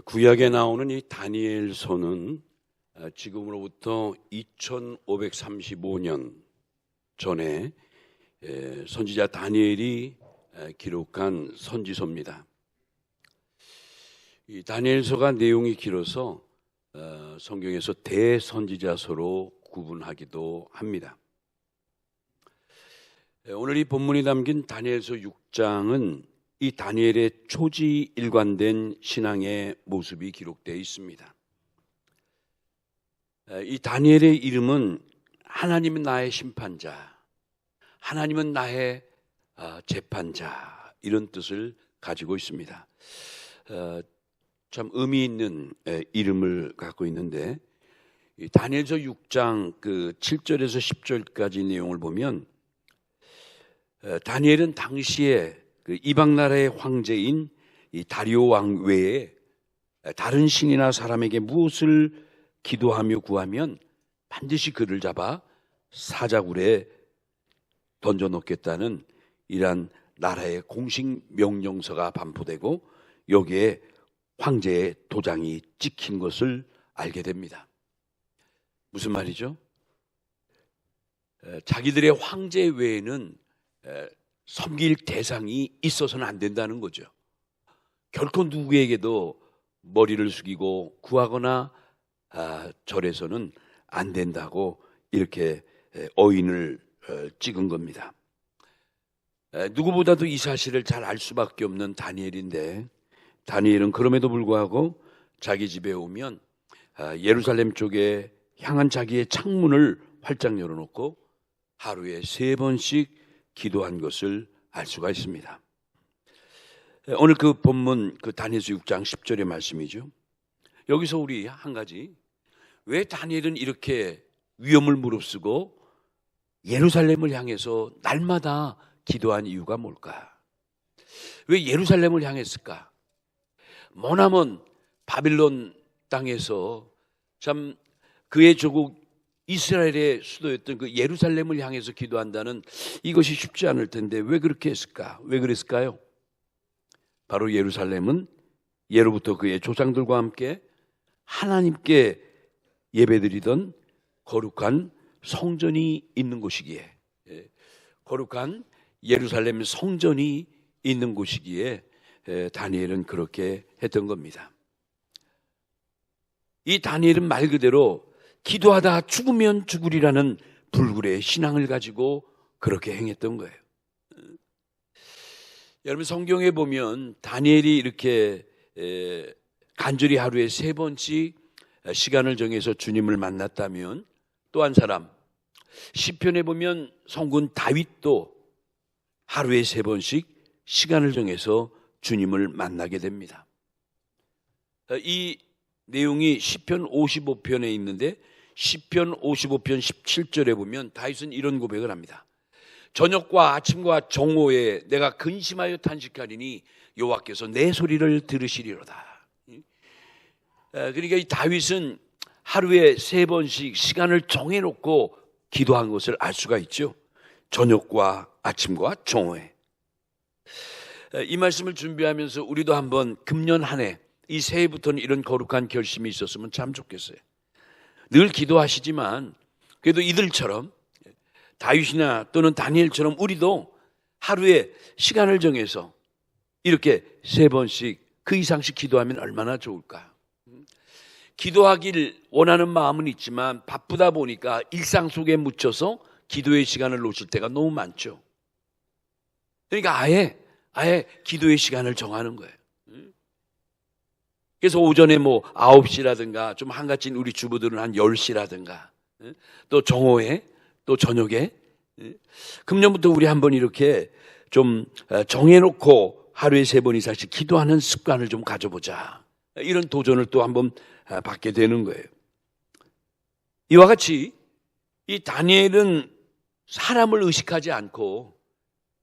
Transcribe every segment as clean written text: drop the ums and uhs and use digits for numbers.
구약에 나오는 이 다니엘서는 지금으로부터 2535년 전에 선지자 다니엘이 기록한 선지서입니다. 이 다니엘서가 내용이 길어서 성경에서 대선지자서로 구분하기도 합니다. 오늘 이 본문이 담긴 다니엘서 6장은 이 다니엘의 초지일관된 신앙의 모습이 기록되어 있습니다. 이 다니엘의 이름은 하나님은 나의 심판자, 하나님은 나의 재판자, 이런 뜻을 가지고 있습니다. 참 의미 있는 이름을 갖고 있는데, 다니엘서 6장 7절에서 10절까지 내용을 보면 다니엘은 당시에 이방 나라의 황제인 이 다리오 왕 외에 다른 신이나 사람에게 무엇을 기도하며 구하면 반드시 그를 잡아 사자굴에 던져놓겠다는 이러한 나라의 공식 명령서가 반포되고 여기에 황제의 도장이 찍힌 것을 알게 됩니다. 무슨 말이죠? 자기들의 황제 외에는 섬길 대상이 있어서는 안 된다는 거죠. 결코 누구에게도 머리를 숙이고 구하거나 절해서는 안 된다고 이렇게 어인을 찍은 겁니다. 누구보다도 이 사실을 잘 알 수밖에 없는 다니엘인데, 다니엘은 그럼에도 불구하고 자기 집에 오면 예루살렘 쪽에 향한 자기의 창문을 활짝 열어놓고 하루에 3번씩 기도한 것을 알 수가 있습니다. 오늘 그 본문 다니엘서 6장 10절의 말씀이죠. 여기서 우리 한 가지, 왜 다니엘은 이렇게 위험을 무릅쓰고 예루살렘을 향해서 날마다 기도한 이유가 뭘까? 왜 예루살렘을 향했을까? 머나먼 바빌론 땅에서 참 그의 조국 이스라엘의 수도였던 그 예루살렘을 향해서 기도한다는 이것이 쉽지 않을 텐데 왜 그렇게 했을까? 왜 그랬을까요? 바로 예루살렘은 예로부터 그의 조상들과 함께 하나님께 예배드리던 거룩한 성전이 있는 곳이기에, 거룩한 예루살렘 성전이 있는 곳이기에 다니엘은 그렇게 했던 겁니다. 이 다니엘은 말 그대로 기도하다 죽으면 죽으리라는 불굴의 신앙을 가지고 그렇게 행했던 거예요. 여러분, 성경에 보면 다니엘이 이렇게 간절히 하루에 3번씩 시간을 정해서 주님을 만났다면, 또 한 사람 시편에 보면 성군 다윗도 하루에 3번씩 시간을 정해서 주님을 만나게 됩니다. 이 내용이 시편 55편에 있는데 시편 55편 17절에 보면 다윗은 이런 고백을 합니다. 저녁과 아침과 정오에 내가 근심하여 탄식하리니 여호와께서 내 소리를 들으시리로다. 그러니까 이 다윗은 하루에 3번씩 시간을 정해놓고 기도한 것을 알 수가 있죠. 저녁과 아침과 정오에. 이 말씀을 준비하면서 우리도 한번 금년 한 해, 이 새해부터는 이런 거룩한 결심이 있었으면 참 좋겠어요. 늘 기도하시지만 그래도 이들처럼, 다윗이나 또는 다니엘처럼 우리도 하루에 시간을 정해서 이렇게 3번씩 그 이상씩 기도하면 얼마나 좋을까. 기도하길 원하는 마음은 있지만 바쁘다 보니까 일상 속에 묻혀서 기도의 시간을 놓칠 때가 너무 많죠. 그러니까 아예 기도의 시간을 정하는 거예요. 그래서 오전에 9시라든가 좀 한가진 우리 주부들은 한 10시라든가 또 정오에 또 저녁에, 금년부터 우리 한번 이렇게 좀 정해놓고 하루에 3번 이상씩 기도하는 습관을 좀 가져보자. 이런 도전을 또 한번 받게 되는 거예요. 이와 같이 이 다니엘은 사람을 의식하지 않고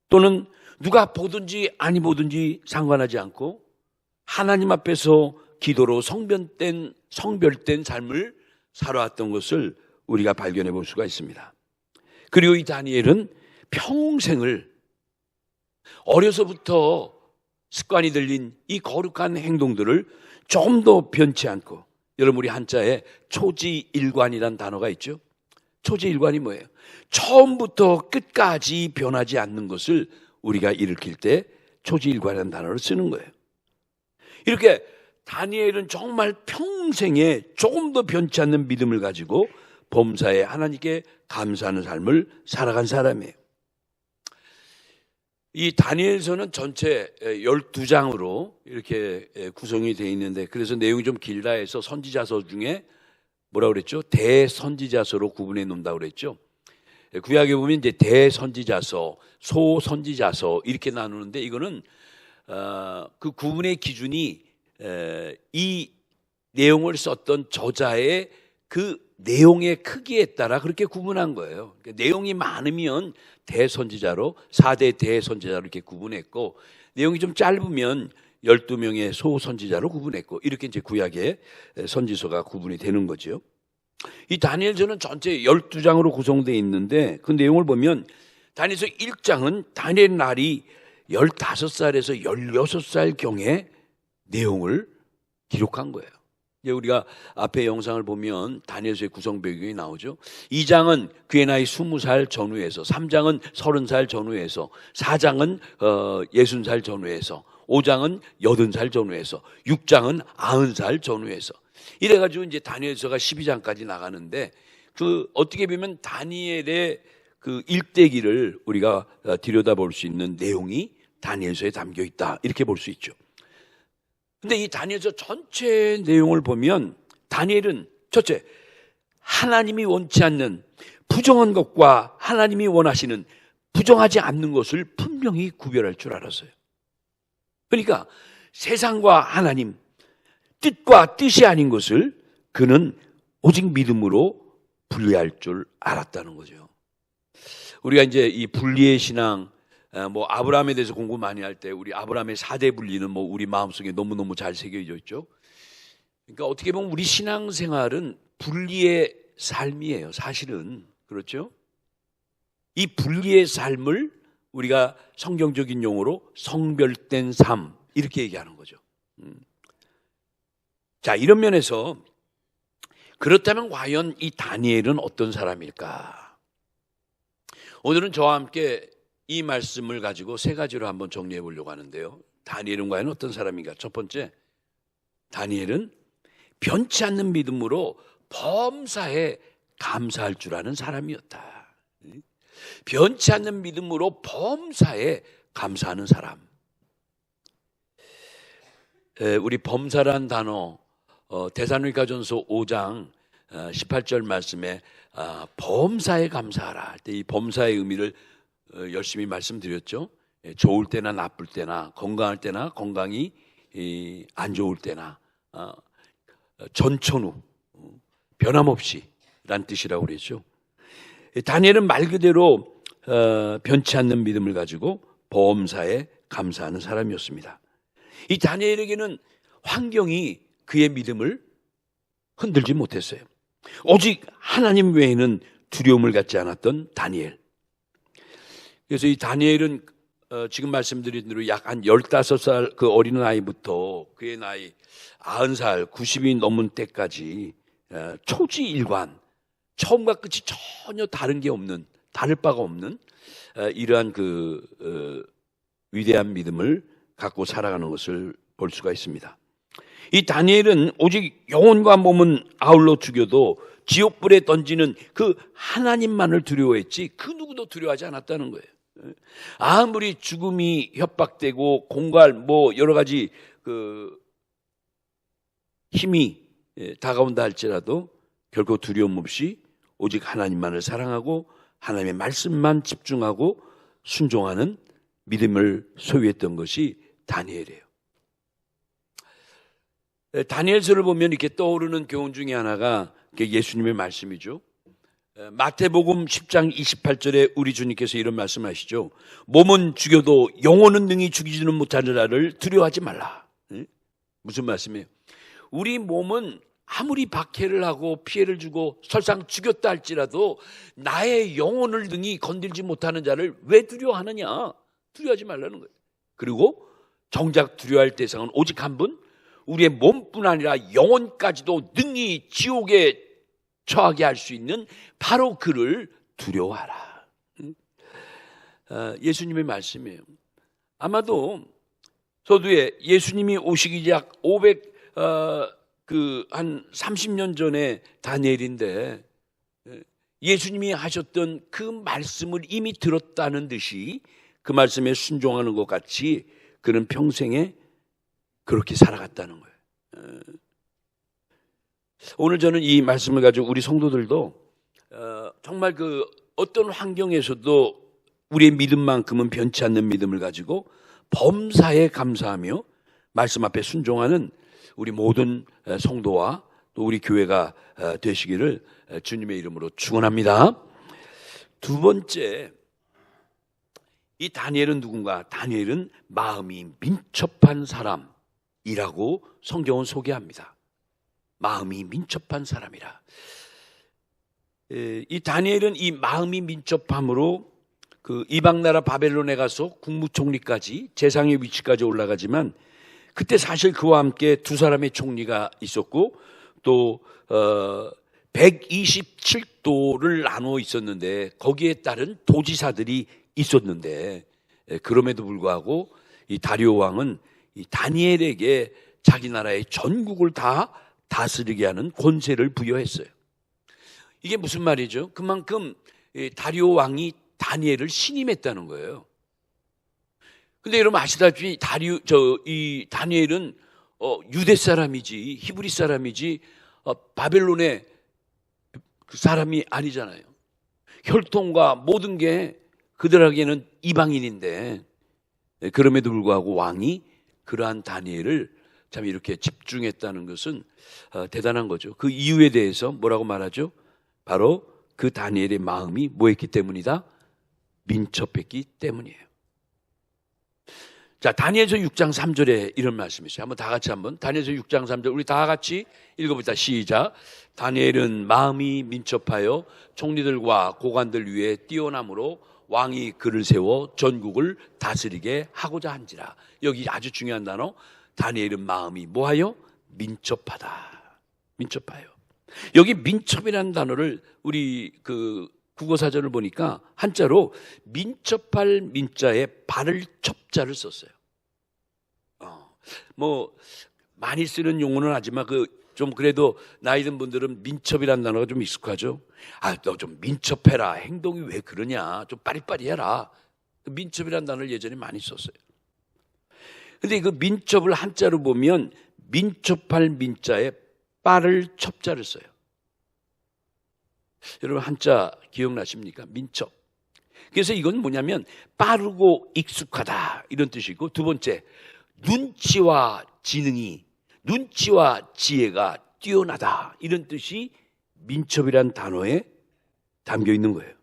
또는 누가 보든지 아니 보든지 상관하지 않고 하나님 앞에서 기도로 성별된 삶을 살아왔던 것을 우리가 발견해 볼 수가 있습니다. 그리고 이 다니엘은 평생을 어려서부터 습관이 들린 이 거룩한 행동들을 조금 더 변치 않고, 여러분 우리 한자에 초지일관이란 단어가 있죠. 초지일관이 뭐예요? 처음부터 끝까지 변하지 않는 것을 우리가 일으킬 때 초지일관이라는 단어를 쓰는 거예요. 이렇게 다니엘은 정말 평생에 조금 더 변치 않는 믿음을 가지고 범사에 하나님께 감사하는 삶을 살아간 사람이에요. 이 다니엘서는 전체 12장으로 이렇게 구성이 되어 있는데, 그래서 내용이 좀 길다 해서 선지자서 중에 뭐라고 그랬죠? 대선지자서로 구분해 놓는다고 그랬죠. 구약에 보면 이제 대선지자서, 소선지자서 이렇게 나누는데, 이거는 그 구분의 기준이 이 내용을 썼던 저자의 그 내용의 크기에 따라 그렇게 구분한 거예요. 그러니까 내용이 많으면 대선지자로, 4대 대선지자로 이렇게 구분했고, 내용이 좀 짧으면 12명의 소선지자로 구분했고, 이렇게 이제 구약의 선지서가 구분이 되는 거죠. 이 다니엘서는 전체 12장으로 구성되어 있는데, 그 내용을 보면 다니엘서 1장은 다니엘 날이 15살에서 16살경의 내용을 기록한 거예요. 이제 우리가 앞에 영상을 보면 다니엘서의 구성 배경이 나오죠. 2장은 그의 나이 20살 전후에서, 3장은 30살 전후에서, 4장은 60살 전후에서, 5장은 80살 전후에서, 6장은 90살 전후에서, 이래가지고 이제 다니엘서가 12장까지 나가는데, 그 어떻게 보면 다니엘의 그 일대기를 우리가 들여다볼 수 있는 내용이 다니엘서에 담겨 있다, 이렇게 볼 수 있죠. 근데 이 다니엘서 전체 내용을 보면 다니엘은 첫째, 하나님이 원치 않는 부정한 것과 하나님이 원하시는 부정하지 않는 것을 분명히 구별할 줄 알았어요. 그러니까 세상과 하나님, 뜻과 뜻이 아닌 것을 그는 오직 믿음으로 분리할 줄 알았다는 거죠. 우리가 이제 이 분리의 신앙, 뭐 아브라함에 대해서 공부 많이 할 때 우리 아브라함의 4대 분리는 뭐 우리 마음속에 너무너무 잘 새겨져 있죠. 그러니까 어떻게 보면 우리 신앙생활은 분리의 삶이에요, 사실은. 그렇죠? 이 분리의 삶을 우리가 성경적인 용어로 성별된 삶, 이렇게 얘기하는 거죠. 자, 이런 면에서 그렇다면 과연 이 다니엘은 어떤 사람일까? 오늘은 저와 함께 이 말씀을 가지고 세 가지로 한번 정리해 보려고 하는데요. 다니엘은 과연 어떤 사람인가? 첫 번째, 다니엘은 변치 않는 믿음으로 범사에 감사할 줄 아는 사람이었다. 변치 않는 믿음으로 범사에 감사하는 사람. 우리 범사란 단어, 데살로니가전서 5장 18절 말씀에 범사에 감사하라 할 때 이 범사의 의미를 열심히 말씀드렸죠. 좋을 때나 나쁠 때나, 건강할 때나 건강이 안 좋을 때나, 전천후 변함없이 란 뜻이라고 그랬죠. 다니엘은 말 그대로 변치 않는 믿음을 가지고 범사에 감사하는 사람이었습니다. 이 다니엘에게는 환경이 그의 믿음을 흔들지 못했어요. 오직 하나님 외에는 두려움을 갖지 않았던 다니엘. 그래서 이 다니엘은 지금 말씀드린 대로 약 한 15살 그 어린 나이부터 그의 나이 90살, 90이 넘은 때까지 초지일관, 처음과 끝이 전혀 다른 게 없는, 다를 바가 없는 이러한 그 위대한 믿음을 갖고 살아가는 것을 볼 수가 있습니다. 이 다니엘은 오직 영혼과 몸은 아울러 죽여도 지옥불에 던지는 그 하나님만을 두려워했지 그 누구도 두려워하지 않았다는 거예요. 아무리 죽음이 협박되고 공갈 뭐 여러 가지 그 힘이 다가온다 할지라도 결코 두려움 없이 오직 하나님만을 사랑하고 하나님의 말씀만 집중하고 순종하는 믿음을 소유했던 것이 다니엘이에요. 다니엘서를 보면 이렇게 떠오르는 교훈 중에 하나가 예수님의 말씀이죠. 마태복음 10장 28절에 우리 주님께서 이런 말씀하시죠. 몸은 죽여도 영혼은 능히 죽이지는 못하느라를 두려워하지 말라. 무슨 말씀이에요? 우리 몸은 아무리 박해를 하고 피해를 주고 설상 죽였다 할지라도 나의 영혼을 능히 건들지 못하는 자를 왜 두려워하느냐? 두려워하지 말라는 거예요. 그리고 정작 두려워할 대상은 오직 한 분, 우리의 몸뿐 아니라 영혼까지도 능히 지옥에 처하게 할 수 있는 바로 그를 두려워하라. 예수님의 말씀이에요. 아마도 서두에 예수님이 오시기 약 30년 전에 다니엘인데, 예수님이 하셨던 그 말씀을 이미 들었다는 듯이 그 말씀에 순종하는 것 같이 그는 평생에 그렇게 살아갔다는 거예요. 오늘 저는 이 말씀을 가지고 우리 성도들도 정말 그 어떤 환경에서도 우리의 믿음만큼은 변치 않는 믿음을 가지고 범사에 감사하며 말씀 앞에 순종하는 우리 모든 성도와 또 우리 교회가 되시기를 주님의 이름으로 축원합니다. 두 번째, 이 다니엘은 누군가? 다니엘은 마음이 민첩한 사람이라고 성경은 소개합니다. 마음이 민첩한 사람이라. 이 다니엘은 이 마음이 민첩함으로 그 이방 나라 바벨론에 가서 국무총리까지, 재상의 위치까지 올라가지만, 그때 사실 그와 함께 두 사람의 총리가 있었고 또 127도를 나누어 있었는데 거기에 따른 도지사들이 있었는데, 그럼에도 불구하고 이 다리오 왕은 이 다니엘에게 자기 나라의 전국을 다 다스리게 하는 권세를 부여했어요. 이게 무슨 말이죠? 그만큼 다리오 왕이 다니엘을 신임했다는 거예요. 근데 여러분 아시다시피 이 다니엘은 유대 사람이지, 히브리 사람이지, 바벨론의 그 사람이 아니잖아요. 혈통과 모든 게 그들에게는 이방인인데, 그럼에도 불구하고 왕이 그러한 다니엘을 참 이렇게 집중했다는 것은 대단한 거죠. 그 이유에 대해서 뭐라고 말하죠? 바로 그 다니엘의 마음이 뭐했기 때문이다? 민첩했기 때문이에요. 자, 다니엘서 6장 3절에 이런 말씀이 있어요. 한번 다 같이 다니엘서 6장 3절 우리 다 같이 읽어봅시다. 시작. 다니엘은 마음이 민첩하여 총리들과 고관들 위에 뛰어남으로 왕이 그를 세워 전국을 다스리게 하고자 한지라. 여기 아주 중요한 단어, 다니엘은 마음이 뭐하여? 민첩하다. 민첩하여. 여기 민첩이라는 단어를 우리 그 국어사전을 보니까 한자로 민첩할 민자에 발을 첩자를 썼어요. 뭐 많이 쓰는 용어는 하지만 좀 그래도 나이 든 분들은 민첩이라는 단어가 좀 익숙하죠. 너 좀 민첩해라. 행동이 왜 그러냐. 좀 빠리빠리해라. 민첩이라는 단어를 예전에 많이 썼어요. 근데 그 민첩을 한자로 보면 민첩할 민자에 빠를 첩자를 써요. 여러분 한자 기억나십니까? 민첩. 그래서 이건 뭐냐면 빠르고 익숙하다 이런 뜻이고, 두 번째 눈치와 지혜가 뛰어나다 이런 뜻이 민첩이란 단어에 담겨 있는 거예요.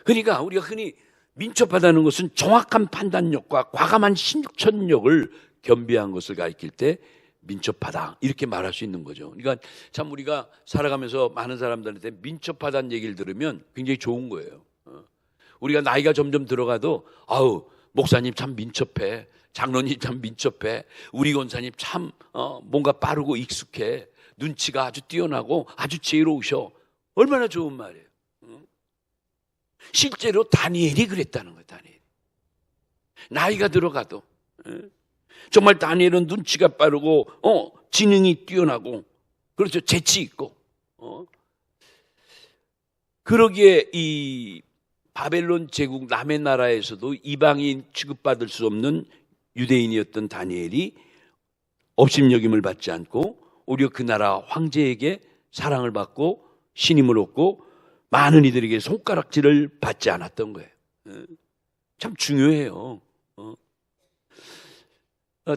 그러니까 우리가 흔히 민첩하다는 것은 정확한 판단력과 과감한 실천력을 겸비한 것을 가리킬 때 민첩하다 이렇게 말할 수 있는 거죠. 그러니까 참 우리가 살아가면서 많은 사람들한테 민첩하다는 얘기를 들으면 굉장히 좋은 거예요. 우리가 나이가 점점 들어가도 목사님 참 민첩해, 장로님 참 민첩해, 우리 권사님 참 뭔가 빠르고 익숙해, 눈치가 아주 뛰어나고 아주 지혜로우셔. 얼마나 좋은 말이에요. 실제로 다니엘이 그랬다는 거예요. 다니엘. 나이가 들어가도 정말 다니엘은 눈치가 빠르고 지능이 뛰어나고, 그렇죠, 재치 있고, 그러기에 이 바벨론 제국 남의 나라에서도 이방인 취급받을 수 없는 유대인이었던 다니엘이 업신여김을 받지 않고 오히려 그 나라 황제에게 사랑을 받고 신임을 얻고 많은 이들에게 손가락질을 받지 않았던 거예요. 참 중요해요.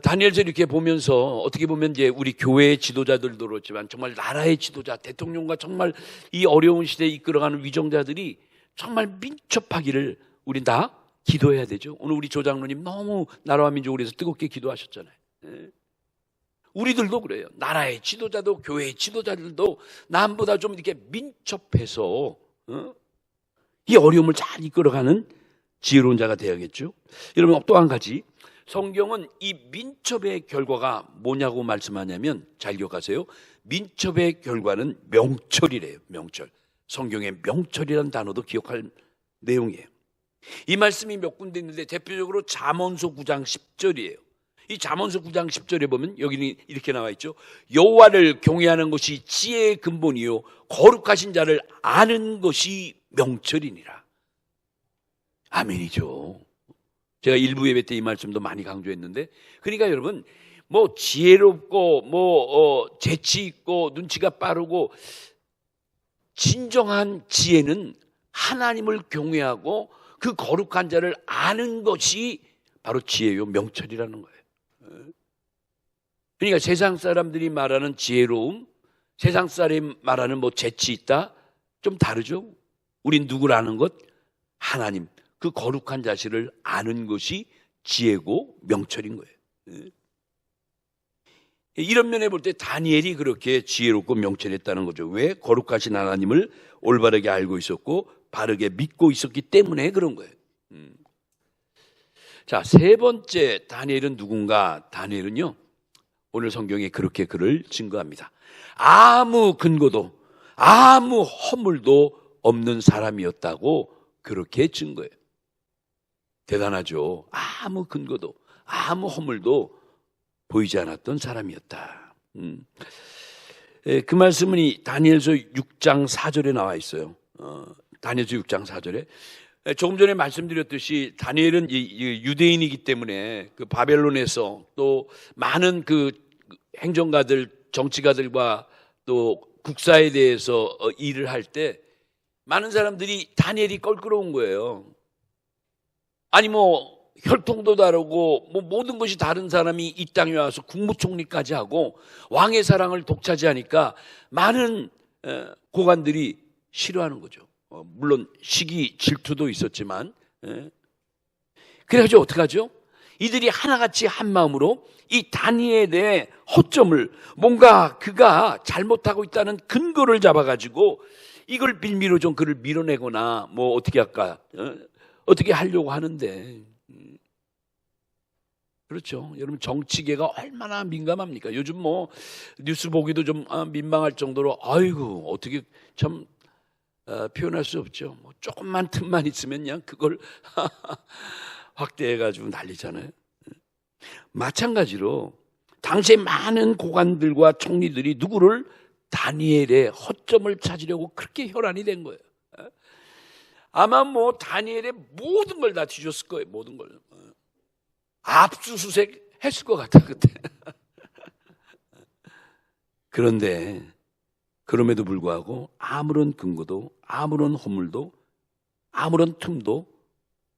다니엘서 이렇게 보면서 어떻게 보면 이제 우리 교회의 지도자들도 그렇지만 정말 나라의 지도자, 대통령과 정말 이 어려운 시대에 이끌어가는 위정자들이 정말 민첩하기를 우린 다 기도해야 되죠. 오늘 우리 조장로님 너무 나라와 민족을 위해서 뜨겁게 기도하셨잖아요. 우리들도 그래요. 나라의 지도자도 교회의 지도자들도 남보다 좀 이렇게 민첩해서 이 어려움을 잘 이끌어가는 지혜로운 자가 되어야겠죠. 여러분 또 한 가지, 성경은 이 민첩의 결과가 뭐냐고 말씀하냐면, 잘 기억하세요. 민첩의 결과는 명철이래요. 명철. 성경의 명철이라는 단어도 기억할 내용이에요. 이 말씀이 몇 군데 있는데 대표적으로 잠언서 9장 10절이에요. 이 잠언서 9장 10절에 보면 여기는 이렇게 나와 있죠. 여호와를 경외하는 것이 지혜의 근본이요 거룩하신 자를 아는 것이 명철이니라. 아멘이죠. 제가 일부 예배 때 이 말씀도 많이 강조했는데, 그러니까 여러분, 뭐 지혜롭고 재치 있고 눈치가 빠르고, 진정한 지혜는 하나님을 경외하고 그 거룩한 자를 아는 것이 바로 지혜요 명철이라는 거예요. 그러니까 세상 사람들이 말하는 지혜로움, 세상 사람이 말하는 뭐 재치 있다, 좀 다르죠. 우린 누구를 아는 것? 하나님, 그 거룩한 자신을 아는 것이 지혜고 명철인 거예요. 이런 면에 볼 때 다니엘이 그렇게 지혜롭고 명철했다는 거죠. 왜? 거룩하신 하나님을 올바르게 알고 있었고 바르게 믿고 있었기 때문에 그런 거예요. 자, 세 번째 다니엘은 누군가? 다니엘은요, 오늘 성경에 그렇게 그를 증거합니다. 아무 근거도 아무 허물도 없는 사람이었다고 그렇게 증거해요. 대단하죠. 아무 근거도 아무 허물도 보이지 않았던 사람이었다. 그 말씀은 이 다니엘서 6장 4절에 나와 있어요. 다니엘서 6장 4절에 조금 전에 말씀드렸듯이 다니엘은 유대인이기 때문에 그 바벨론에서 또 많은 그 행정가들, 정치가들과 또 국사에 대해서 일을 할 때 많은 사람들이 다니엘이 껄끄러운 거예요. 아니 뭐 혈통도 다르고 뭐 모든 것이 다른 사람이 이 땅에 와서 국무총리까지 하고 왕의 사랑을 독차지하니까 많은 고관들이 싫어하는 거죠. 물론 시기 질투도 있었지만, 그래가지고 어떡하죠? 이들이 하나같이 한 마음으로 이 다니엘의 허점을, 뭔가 그가 잘못하고 있다는 근거를 잡아가지고 이걸 빌미로 좀 그를 밀어내거나 뭐 어떻게 할까, 어떻게 하려고 하는데, 그렇죠. 여러분, 정치계가 얼마나 민감합니까? 요즘 뭐 뉴스 보기도 좀 민망할 정도로, 아이고 어떻게 참 표현할 수 없죠. 뭐 조금만 틈만 있으면 그냥 그걸 확대해가지고 난리잖아요. 마찬가지로 당시에 많은 고관들과 총리들이 누구를? 다니엘의 허점을 찾으려고 그렇게 혈안이 된 거예요. 아마 뭐 다니엘의 모든 걸 다 뒤졌을 거예요. 모든 걸. 압수수색 했을 것 같아 그때. 그런데 그럼에도 불구하고 아무런 근거도 아무런 허물도 아무런 틈도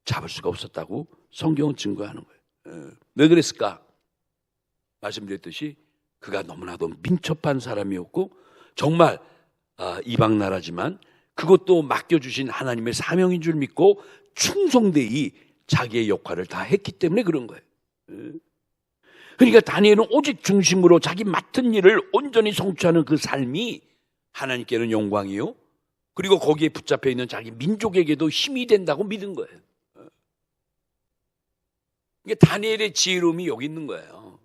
잡을 수가 없었다고 성경은 증거하는 거예요. 왜 그랬을까? 말씀드렸듯이 그가 너무나도 민첩한 사람이었고 정말 이방 나라지만 그것도 맡겨주신 하나님의 사명인 줄 믿고 충성되이 자기의 역할을 다 했기 때문에 그런 거예요. 그러니까 다니엘은 오직 중심으로 자기 맡은 일을 온전히 성취하는 그 삶이 하나님께는 영광이요, 그리고 거기에 붙잡혀 있는 자기 민족에게도 힘이 된다고 믿은 거예요. 이게 다니엘의 지혜로움이 여기 있는 거예요.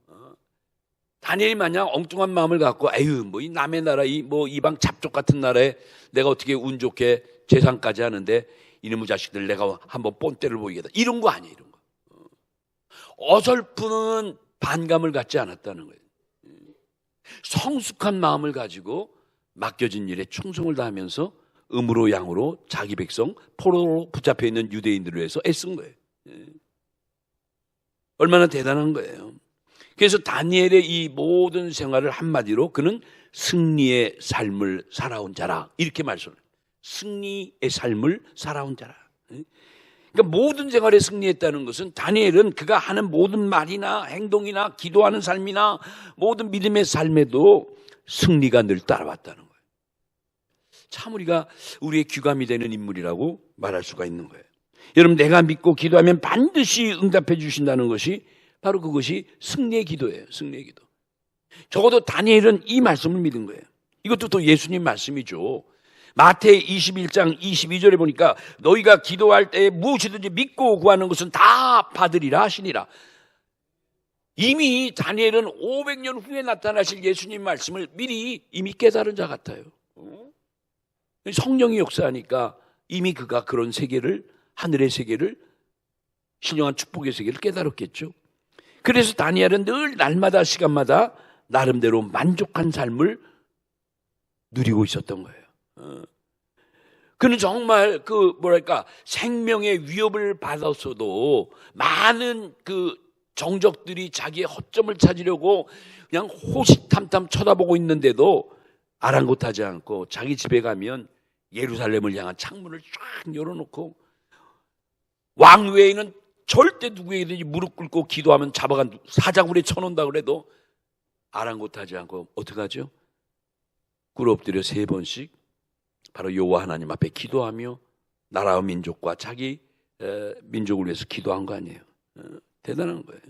다니엘이 만약 엉뚱한 마음을 갖고 에휴 뭐 이 남의 나라 이 뭐 이방 잡족 같은 나라에 내가 어떻게 운 좋게 재산까지 하는데 이놈의 자식들 내가 한번 본때를 보이겠다, 이런 거 아니에요. 이런 거 어설픈 반감을 갖지 않았다는 거예요. 성숙한 마음을 가지고 맡겨진 일에 충성을 다하면서 음으로 양으로 자기 백성 포로로 붙잡혀 있는 유대인들을 위해서 애쓴 거예요. 얼마나 대단한 거예요. 그래서 다니엘의 이 모든 생활을 한마디로 그는 승리의 삶을 살아온 자라, 이렇게 말씀해요. 승리의 삶을 살아온 자라. 그러니까 모든 생활에 승리했다는 것은 다니엘은 그가 하는 모든 말이나 행동이나 기도하는 삶이나 모든 믿음의 삶에도 승리가 늘 따라왔다는 거예요. 참 우리의 귀감이 되는 인물이라고 말할 수가 있는 거예요. 여러분, 내가 믿고 기도하면 반드시 응답해 주신다는 것이 바로 그것이 승리의 기도예요. 승리의 기도. 적어도 다니엘은 이 말씀을 믿은 거예요. 이것도 또 예수님 말씀이죠. 마태 21장 22절에 보니까 너희가 기도할 때에 무엇이든지 믿고 구하는 것은 다 받으리라 하시니라. 이미 다니엘은 500년 후에 나타나실 예수님 말씀을 미리 이미 깨달은 자 같아요. 성령이 역사하니까 이미 그가 그런 세계를, 하늘의 세계를, 신령한 축복의 세계를 깨달았겠죠. 그래서 다니엘은 늘 날마다 시간마다 나름대로 만족한 삶을 누리고 있었던 거예요. 그는 정말 생명의 위협을 받았어도 많은 정적들이 자기의 허점을 찾으려고 그냥 호시탐탐 쳐다보고 있는데도 아랑곳하지 않고 자기 집에 가면 예루살렘을 향한 창문을 쫙 열어놓고 왕 외에는 절대 누구에게든지 무릎 꿇고 기도하면 잡아간 사자굴에 쳐놓는다 그래도 아랑곳하지 않고 어떻게 하죠? 꿇어 엎드려 3번씩 바로 여호와 하나님 앞에 기도하며 나라와 민족과 자기 민족을 위해서 기도한 거 아니에요. 대단한 거예요.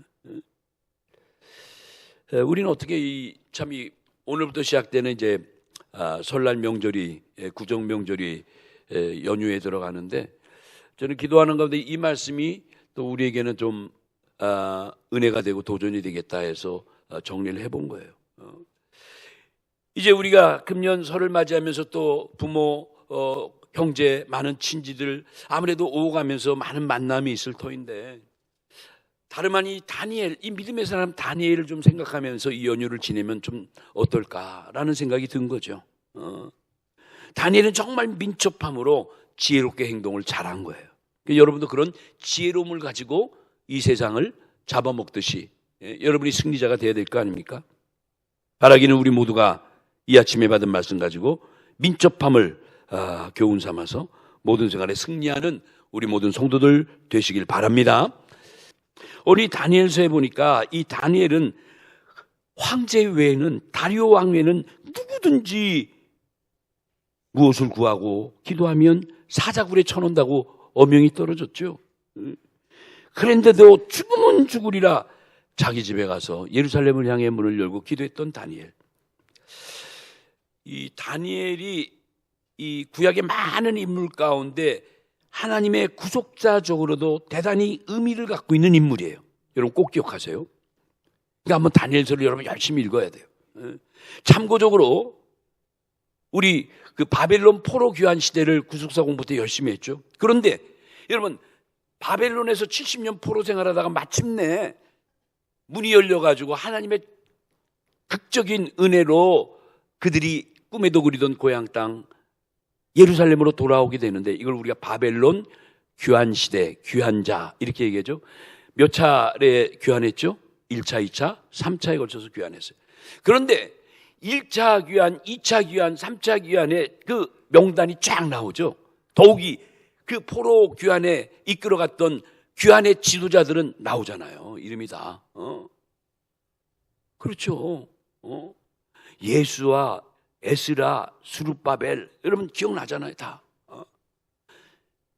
우리는 어떻게 오늘부터 시작되는 이제 설날 명절이, 구정 명절이 연휴에 들어가는데, 저는 기도하는 가운데 이 말씀이 또 우리에게는 좀 은혜가 되고 도전이 되겠다 해서 정리를 해본 거예요. 이제 우리가 금년 설을 맞이하면서 또 부모, 형제, 많은 친지들 아무래도 오가면서 많은 만남이 있을 터인데, 다름 아니 다니엘, 이 믿음의 사람 다니엘을 좀 생각하면서 이 연휴를 지내면 좀 어떨까라는 생각이 든 거죠. 다니엘은 정말 민첩함으로 지혜롭게 행동을 잘한 거예요. 여러분도 그런 지혜로움을 가지고 이 세상을 잡아먹듯이 여러분이 승리자가 되어야 될 거 아닙니까? 바라기는 우리 모두가 이 아침에 받은 말씀 가지고 민첩함을 교훈 삼아서 모든 생활에 승리하는 우리 모든 성도들 되시길 바랍니다. 우리 다니엘서에 보니까 이 다니엘은 황제 외에는, 다리오 왕 외에는 누구든지 무엇을 구하고 기도하면 사자굴에 쳐놓는다고 어명이 떨어졌죠. 그런데도 죽으면 죽으리라 자기 집에 가서 예루살렘을 향해 문을 열고 기도했던 다니엘. 이 다니엘이 이 구약의 많은 인물 가운데 하나님의 구속자적으로도 대단히 의미를 갖고 있는 인물이에요. 여러분 꼭 기억하세요. 그러니까 한번 다니엘서를 여러분 열심히 읽어야 돼요. 참고적으로 우리 바벨론 포로 귀환 시대를 구속사 공부 때 열심히 했죠. 그런데 여러분 바벨론에서 70년 포로 생활하다가 마침내 문이 열려가지고 하나님의 극적인 은혜로 그들이 꿈에도 그리던 고향 땅 예루살렘으로 돌아오게 되는데, 이걸 우리가 바벨론 귀환시대, 귀환자 이렇게 얘기하죠. 몇 차례 귀환했죠? 1차, 2차, 3차에 걸쳐서 귀환했어요. 그런데 1차 귀환, 2차 귀환, 3차 귀환의 그 명단이 쫙 나오죠. 더욱이 그 포로 귀환에 이끌어갔던 귀환의 지도자들은 나오잖아요. 이름이 다. 그렇죠. 예수와 에스라, 수룹바벨, 여러분 기억나잖아요, 다.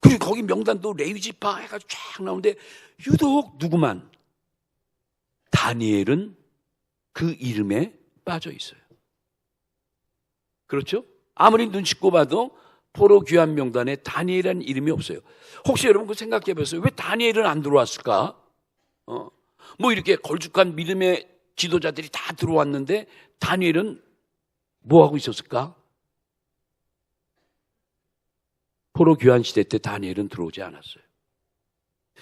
그리고 거기 명단도 레위지파 해가지고 쫙 나오는데 유독 누구만 다니엘은 그 이름에 빠져 있어요. 그렇죠? 아무리 눈 씻고 봐도 포로 귀환 명단에 다니엘이라는 이름이 없어요. 혹시 여러분 그 생각해 보세요. 왜 다니엘은 안 들어왔을까? 뭐 이렇게 걸쭉한 믿음의 지도자들이 다 들어왔는데 다니엘은 뭐 하고 있었을까? 포로 귀환 시대 때 다니엘은 들어오지 않았어요.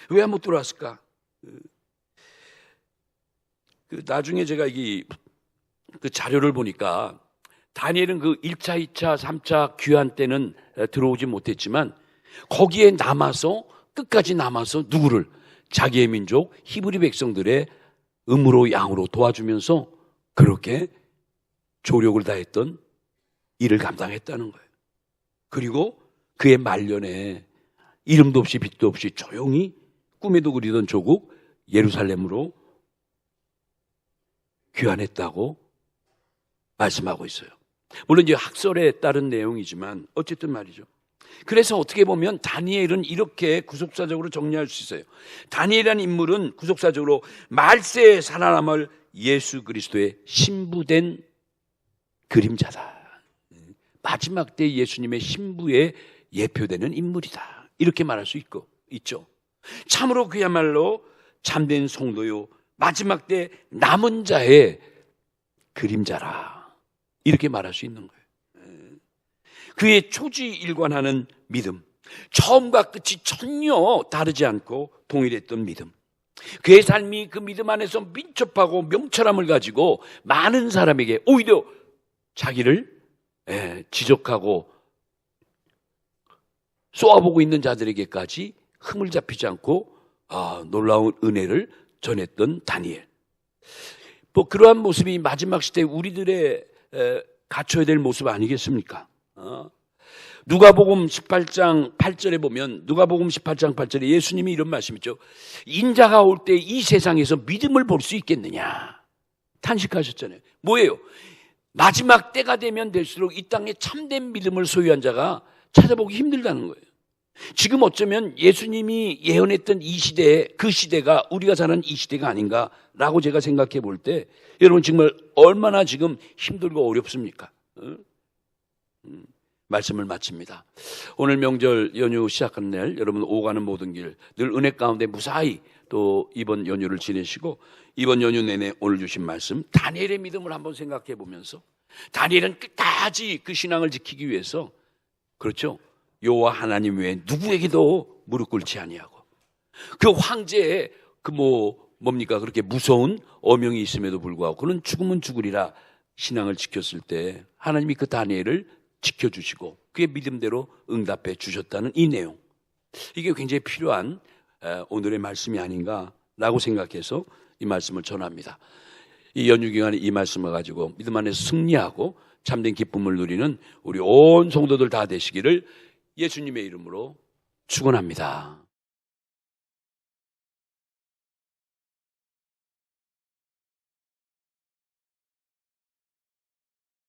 왜 못 들어왔을까? 나중에 제가 그 자료를 보니까 다니엘은 그 1차, 2차, 3차 귀환 때는 들어오지 못했지만 거기에 남아서 끝까지 남아서 누구를? 자기의 민족 히브리 백성들의 음으로 양으로 도와주면서 그렇게 조력을 다했던 일을 감당했다는 거예요. 그리고 그의 말년에 이름도 없이 빛도 없이 조용히 꿈에도 그리던 조국 예루살렘으로 귀환했다고 말씀하고 있어요. 물론 이제 학설에 따른 내용이지만 어쨌든 말이죠. 그래서 어떻게 보면 다니엘은 이렇게 구속사적으로 정리할 수 있어요. 다니엘이라는 인물은 구속사적으로 말세에 살아남을 예수 그리스도의 신부된 그림자다. 마지막 때 예수님의 신부에 예표되는 인물이다. 이렇게 말할 수 있죠. 참으로 그야말로 참된 성도요 마지막 때 남은 자의 그림자라. 이렇게 말할 수 있는 거예요. 그의 초지일관하는 믿음, 처음과 끝이 전혀 다르지 않고 동일했던 믿음, 그의 삶이 그 믿음 안에서 민첩하고 명철함을 가지고 많은 사람에게 오히려 자기를 지적하고 쏘아보고 있는 자들에게까지 흠을 잡히지 않고 놀라운 은혜를 전했던 다니엘. 뭐 그러한 모습이 마지막 시대 우리들의 갖춰야 될 모습 아니겠습니까? 누가복음 18장 8절에 보면, 누가복음 18장 8절에 예수님이 이런 말씀이죠. 인자가 올 때 이 세상에서 믿음을 볼 수 있겠느냐 탄식하셨잖아요. 뭐예요? 마지막 때가 되면 될수록 이 땅에 참된 믿음을 소유한 자가 찾아보기 힘들다는 거예요. 지금 어쩌면 예수님이 예언했던 이 시대에, 그 시대가 우리가 사는 이 시대가 아닌가라고 제가 생각해 볼 때, 여러분 정말 얼마나 지금 힘들고 어렵습니까? 말씀을 마칩니다. 오늘 명절 연휴 시작하는 날, 여러분 오가는 모든 길 늘 은혜 가운데 무사히 또 이번 연휴를 지내시고, 이번 연휴 내내 오늘 주신 말씀 다니엘의 믿음을 한번 생각해 보면서, 다니엘은 끝까지 그 신앙을 지키기 위해서, 그렇죠, 여호와 하나님 외에 누구에게도 무릎 꿇지 아니하고, 그 황제의 뭡니까 그렇게 무서운 어명이 있음에도 불구하고 그는 죽으면 죽으리라 신앙을 지켰을 때 하나님이 그 다니엘을 지켜주시고 그의 믿음대로 응답해 주셨다는 이 내용, 이게 굉장히 필요한 오늘의 말씀이 아닌가라고 생각해서 이 말씀을 전합니다. 이 연휴 기간에 이 말씀을 가지고 믿음 안에서 승리하고 참된 기쁨을 누리는 우리 온 성도들 다 되시기를 예수님의 이름으로 축원합니다.